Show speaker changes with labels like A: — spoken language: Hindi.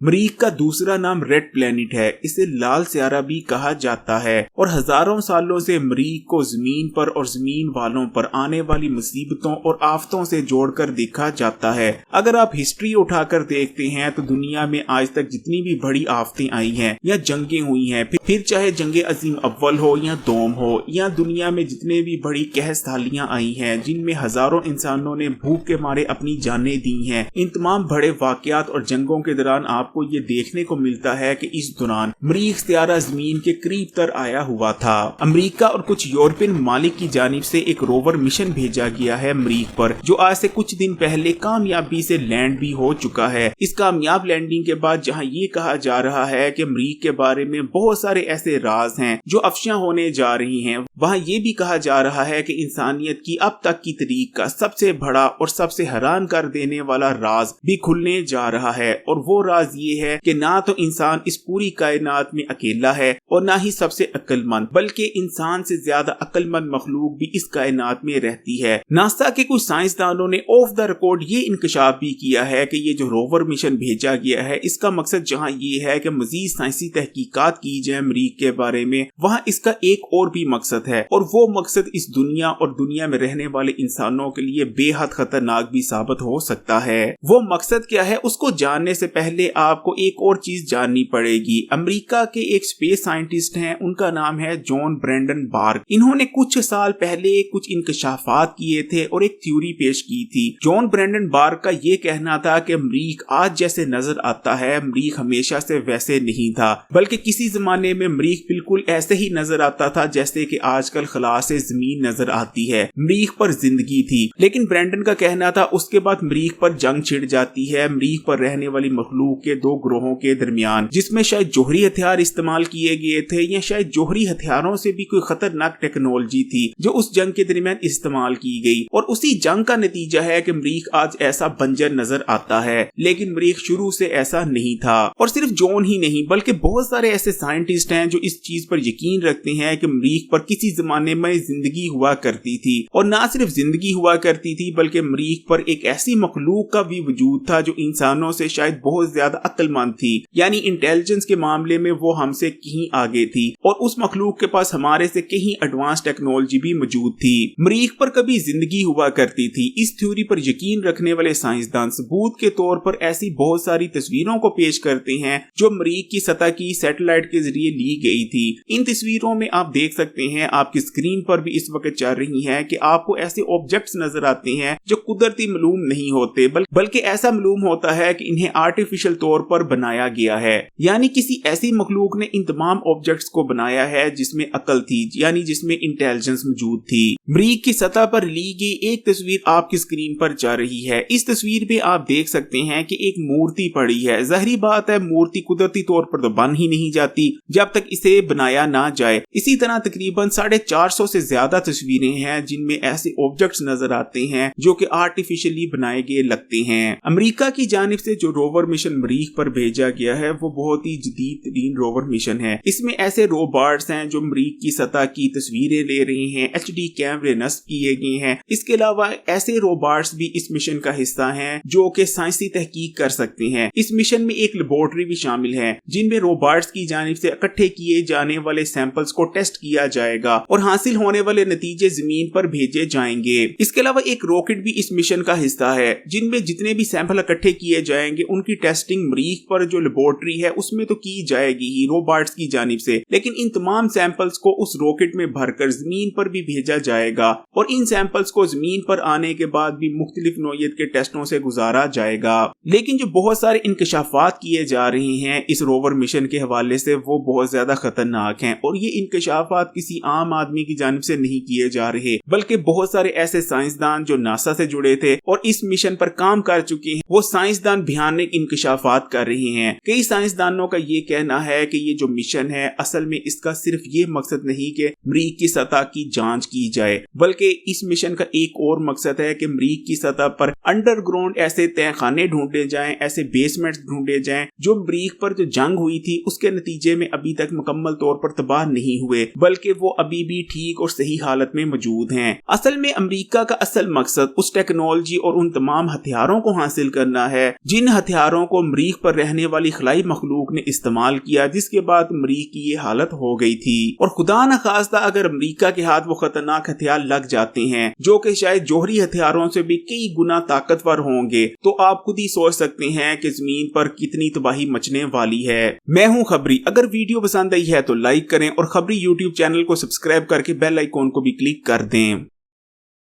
A: मरीख का दूसरा नाम रेड प्लेनेट है। इसे लाल सियारा भी कहा जाता है और हजारों सालों से मरीख को जमीन पर और जमीन वालों पर आने वाली मुसीबतों और आफतों से जोड़कर देखा जाता है। अगर आप हिस्ट्री उठाकर देखते हैं तो दुनिया में आज तक जितनी भी बड़ी आफतें आई हैं या जंगें हुई हैं, फिर चाहे जंगे अजीम अव्वल हो या दोम हो, या दुनिया में जितने भी बड़ी कहस्तालियां आई हैं जिनमें हजारों इंसानों ने भूख के मारे अपनी जानें दी हैं, इन तमाम बड़े वाकयात और जंगों के दौरान आपको ये देखने को मिलता है कि इस दौरान मरीख सियारा जमीन के करीब तर आया हुआ था। अमेरिका और कुछ यूरोपियन ममालिक की जानिब से एक रोवर मिशन भेजा गया है मरीख पर, जो आज से कुछ दिन पहले कामयाबी से लैंड भी हो चुका है। इस कामयाब लैंडिंग के बाद जहां ये कहा जा रहा है कि मरीख के बारे में बहुत सारे ऐसे राज हैं जो अफशां होने जा रही हैं, वहां ये भी कहा जा रहा है कि इंसानियत की अब तक की तारीख का सबसे बड़ा और सबसे हैरान कर देने वाला राज भी खुलने जा रहा है। और वो राज ये है कि ना तो इंसान इस पूरी कायनात में अकेला है और ना ही सबसे अक्लमंद, बल्कि इंसान से ज्यादा अक्लमंद मखलूक भी इस कायनात में रहती है। नासा के कुछ साइंसदानों ने ऑफ द रिकॉर्ड ये इंकशाफ भी किया है कि ये जो रोवर मिशन भेजा गया है, इसका मकसद जहां ये है कि मजीद साइंसी तहकीकात की जाए मरीख के बारे में, वहां इसका एक और भी मकसद है, और वो मकसद इस दुनिया और दुनिया में रहने वाले इंसानों के लिए बेहद खतरनाक भी साबित हो सकता है। वो मकसद क्या है उसको जानने से पहले आपको एक और चीज जाननी पड़ेगी। अमेरिका के एक स्पेस साइंटिस्ट हैं, उनका नाम है जॉन ब्रैंडन बार्ग। इन्होंने कुछ साल पहले कुछ इंकशाफात किए थे और एक थ्योरी पेश की थी। जॉन ब्रैंडन बार्ग का ये कहना था कि मरीख आज जैसे नजर आता है, मरीख हमेशा से वैसे नहीं था, बल्कि किसी जमाने में मरीख बिल्कुल ऐसे ही नजर आता था जैसे कि आजकल खला से जमीन नजर आती है। मरीख पर जिंदगी थी, लेकिन ब्रैंडन का कहना था उसके बाद मरीख पर जंग छिड़ जाती है मरीख पर रहने वाली मखलूक के दो ग्रोहों के दरमियान, जिसमें शायद जोहरी हथियार इस्तेमाल किए गए थे या शायद जोहरी हथियारों से भी कोई खतरनाक टेक्नोलॉजी थी जो उस जंग के दरमियान इस्तेमाल की गई, और उसी जंग का नतीजा है कि मरीख आज ऐसा बंजर नजर आता है। लेकिन मरीख शुरू से ऐसा नहीं था, और सिर्फ जॉन ही नहीं बल्कि बहुत सारे ऐसे साइंटिस्ट हैं जो इस चीज पर यकीन रखते हैं कि मरीख पर किसी जमाने में जिंदगी हुआ करती थी, और ना सिर्फ जिंदगी हुआ करती थी बल्कि मरीख पर एक ऐसी मखलूक का भी वजूद था जो इंसानों से शायद बहुत ज्यादा अक्लमंद थी, यानी इंटेलिजेंस के मामले में वो हमसे कहीं आगे थी, और उस मखलूक के पास हमारे से कहीं एडवांस टेक्नोलॉजी भी मौजूद थी। मरीख पर कभी जिंदगी हुआ करती थी। इस थ्योरी पर यकीन रखने वाले साइंसदान सबूत के तौर पर ऐसी बहुत सारी तस्वीरों को पेश करते हैं जो मरीख की सतह की सैटेलाइट के जरिए ली गई थी। इन तस्वीरों में आप देख सकते हैं, आपकी स्क्रीन पर भी इस वक्त चल रही है, कि आपको ऐसे ऑब्जेक्ट्स नजर आते हैं जो कुदरती मालूम नहीं होते, बल्कि ऐसा मालूम होता है कि इन्हें आर्टिफिशियल तौर पर बनाया गया है, यानी किसी ऐसी मखलूक ने इन तमाम ऑब्जेक्ट्स को बनाया है जिसमें अकल थी, यानी जिसमें इंटेलिजेंस मौजूद थी। मरीख की सतह पर ली गई एक तस्वीर आपकी स्क्रीन पर जा रही है। इस तस्वीर में आप देख सकते हैं कि एक मूर्ति पड़ी है। जाहिर बात है मूर्ति कुदरती तौर पर तो बन ही नहीं जाती जब तक इसे बनाया ना जाए। इसी तरह तकरीबन 450 से ज्यादा तस्वीरें हैं जिनमें ऐसे ऑब्जेक्ट्स नजर आते हैं जो कि आर्टिफिशियली बनाए गए लगते हैं। अमेरिका की जानिब से जो रोवर मिशन मरीख पर भेजा गया है वो बहुत ही जदीद तरीन रोवर मिशन है। इसमें ऐसे रोबोट्स हैं जो मरीख की सतह की तस्वीरें ले रहे हैं, HD कैमरे नस्ब किए गए हैं। इसके अलावा ऐसे रोबोट्स भी इस मिशन का हिस्सा हैं जो कि साइंसी तहकीक कर सकते हैं। इस मिशन में एक लेबोरेटरी भी शामिल है जिनमें रोबोट्स की जानिब से इकट्ठे किए जाने वाले सैंपल्स को टेस्ट किया जाएगा और हासिल होने वाले नतीजे जमीन पर भेजे जाएंगे। इसके अलावा एक रॉकेट भी इस मिशन का हिस्सा है जिनमें जितने भी सैंपल इकट्ठे किए जाएंगे उनकी टेस्टिंग मरीख पर जो लेबोरेटरी है उसमें तो की जाएगी ही रोबोट्स की जानिब से, लेकिन इन तमाम सैंपल्स को उस रॉकेट में भरकर जमीन पर भी भेजा जाएगा और इन सैंपल्स को जमीन पर आने के बाद भी मुख्तलिफ नौइयत के टेस्टों से गुजारा जाएगा। लेकिन जो बहुत सारे इंकशाफात किए जा रहे हैं इस रोवर मिशन के हवाले से वो बहुत ज्यादा खतरनाक हैं, और ये इंकशाफात किसी आम आदमी की जानिब से नहीं किए जा रहे बल्कि बहुत सारे ऐसे साइंसदान जो नासा से जुड़े थे और इस मिशन पर काम कर चुके हैं वो साइंसदान भयानक इंकशाफात कर रहे हैं। कई साइंसदानों का ये कहना है कि ये जो मिशन है, असल में इसका सिर्फ ये मकसद नहीं कि मरीख की सतह की जांच की जाए, बल्कि इस मिशन का एक और मकसद है कि मरीख की सतह पर अंडरग्राउंड ऐसे तहखाने ढूंढे जाएं, ऐसे बेसमेंट्स ढूंढे जाएं जो मरीख पर जो जंग हुई थी उसके नतीजे में अभी तक मुकम्मल तौर पर तबाह नहीं हुए, बल्कि वो अभी भी ठीक और सही हालत में मौजूद हैं। असल में अमेरिका का असल मकसद उस टेक्नोलॉजी और उन तमाम हथियारों को हासिल करना है जिन हथियारों को मरीख पर रहने वाली खलाई मखलूक ने इस्तेमाल किया, जिसके बाद मरीख की ये हालत हो गई थी। और खुदा न खास्ता अगर अमेरिका के हाथ वो खतरनाक हथियार लग जाते हैं जो कि शायद जोहरी हथियारों से भी कई गुना ताकतवर होंगे, तो आप खुद ही सोच सकते हैं कि जमीन पर कितनी तबाही मचने वाली है। मैं हूं खबरी। अगर वीडियो पसंद आई है तो लाइक करें और खबरी यूट्यूब चैनल को सब्सक्राइब करके बेल आइकॉन को भी क्लिक कर दें।